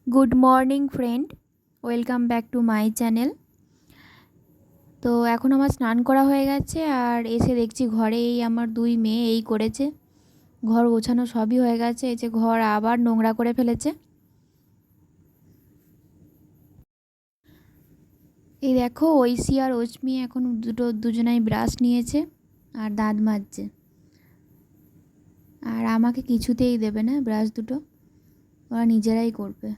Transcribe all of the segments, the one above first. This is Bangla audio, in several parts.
Good morning friend, welcome back to my channel. তো এখন আমার স্নান করা হয়ে গেছে আর এসে দেখছি ঘরে এই আমার দুই মেয়ে এই করেছে। ঘর গোছানো সবই হয়ে গেছে, এই যে ঘর আবার নোংরা করে ফেলেছে। এই দেখো ঐশী আর ঐশমি এখন দুজনাই ব্রাশ নিয়েছে আর দাঁত মাজছে, আর আমাকে কিছুতেই দেবে না ব্রাশ দুটো, ওরা নিজেরাই করবে।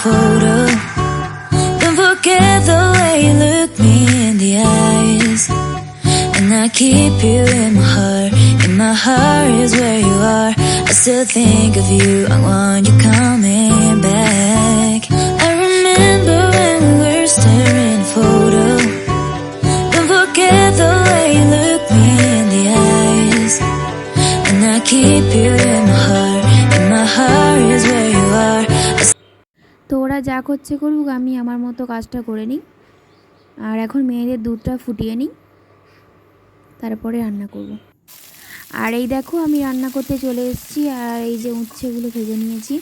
Photo. Don't forget the way you look me in the eyes, and I keep you in my heart. In my heart is where you are. I still think of you. I want you coming back. I remember when we were staring photo. Don't forget the way you look me in the eyes, and I keep you in my heart. In my heart is where you are. তো ওরা যা করছে করুক, আমি আমার মতো কাজটা করে নিই। আর এখন মেয়েদের দুধটা ফুটিয়ে নিই, তারপরে রান্না করব। আর এই দেখো আমি রান্না করতে চলে এসেছি, আর এই যে উচ্ছেগুলো ভেজে নিয়েছি।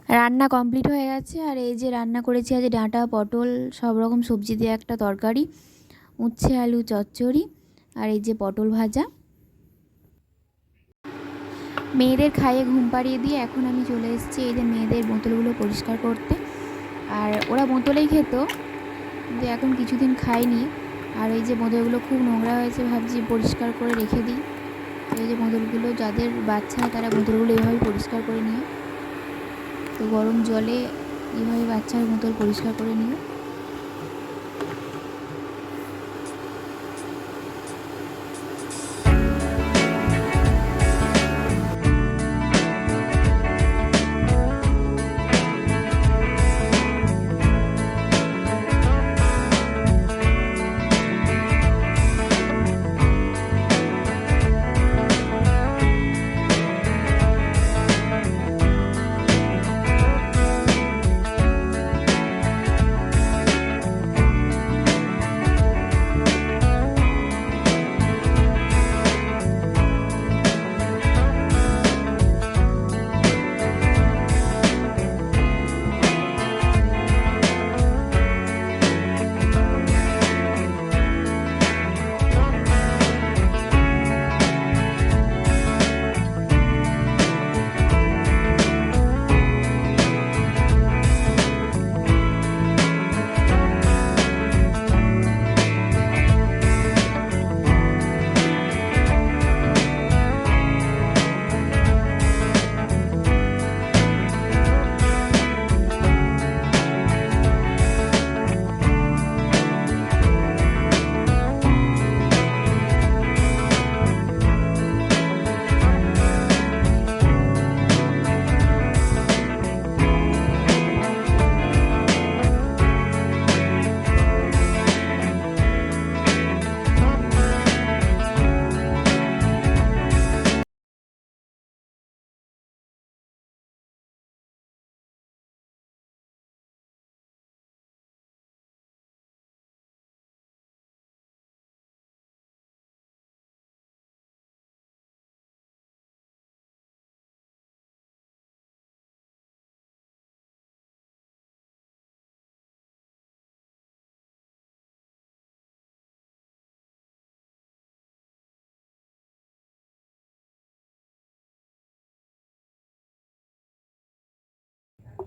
রান্না কমপ্লিট হয়ে গেছে, আর এই যে রান্না করেছি আজ ডাঁটা পটল সব রকম সবজি দিয়ে একটা তরকারি, উচ্ছে আলু চচ্চড়ি, আর এই যে পটল ভাজা। মেয়েদের খাইয়ে ঘুম পাড়িয়ে দিয়ে এখন আমি চলে এসেছি এই যে মেয়েদের বোতলগুলো পরিষ্কার করতে। আর ওরা বোতলেই খেত, কিন্তু এখন কিছুদিন খায়নি। আর এই যে বোতলগুলো খুব নোংরা হয়েছে, ভাবছি পরিষ্কার করে রেখে দিই। এই যে বোতলগুলো যাদের বাচ্চা তারা বোতলগুলো এইভাবে পরিষ্কার করে নিও, তো গরম জলে এইভাবে বাচ্চার বোতল পরিষ্কার করে নিও।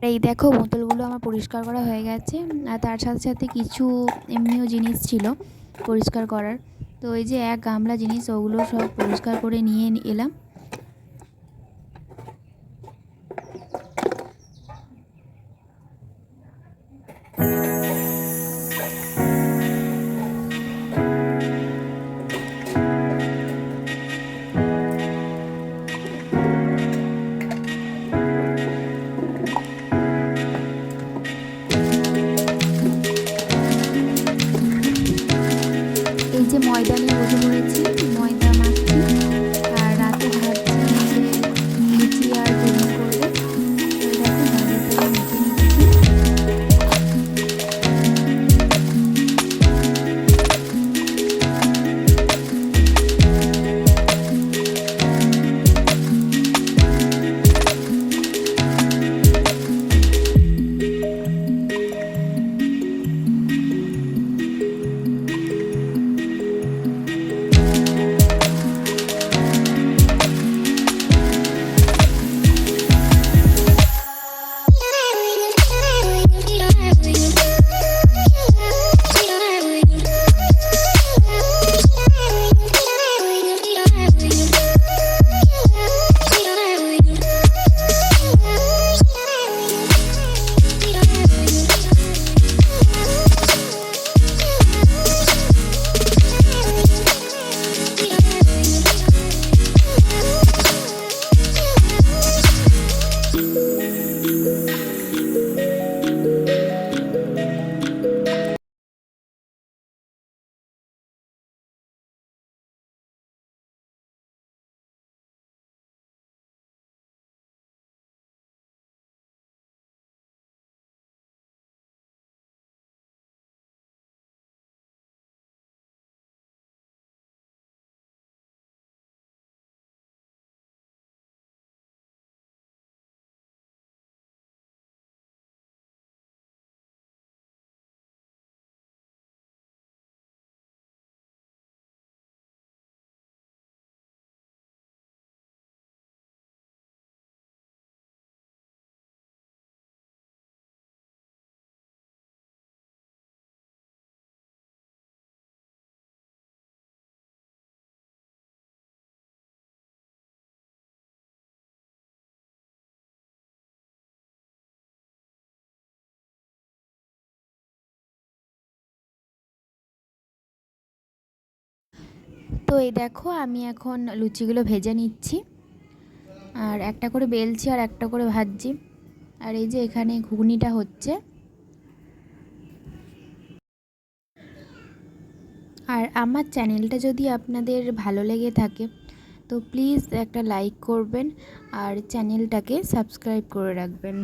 এই দেখো বোতলগুলো আমার পরিষ্কার করা হয়ে গেছে, আর তার সাথে সাথে কিছু এমনিও জিনিস ছিল পরিষ্কার করার। তো এই যে এক গামলা জিনিস, ওগুলো সব পরিষ্কার করে নিয়ে এলাম। এই যে ময়দা নিয়ে বসে পড়েছি, ময়দা মাখছি। আর রাতে ভাবছি যে লিচি আর ঘুগনি করবো। তো এই দেখো ময়দাটা মেখে নিচ্ছি। তো এই দেখো আমি এখন লুচিগুলো ভেজে নিচ্ছি, আর একটা করে বেলছি আর একটা করে ভাজছি। আর এই যে এখানে ঘুগনিটা হচ্ছে। আর আমার চ্যানেলটা যদি আপনাদের ভালো লেগে থাকে তো প্লিজ একটা লাইক করবেন আর চ্যানেলটাকে সাবস্ক্রাইব করে রাখবেন।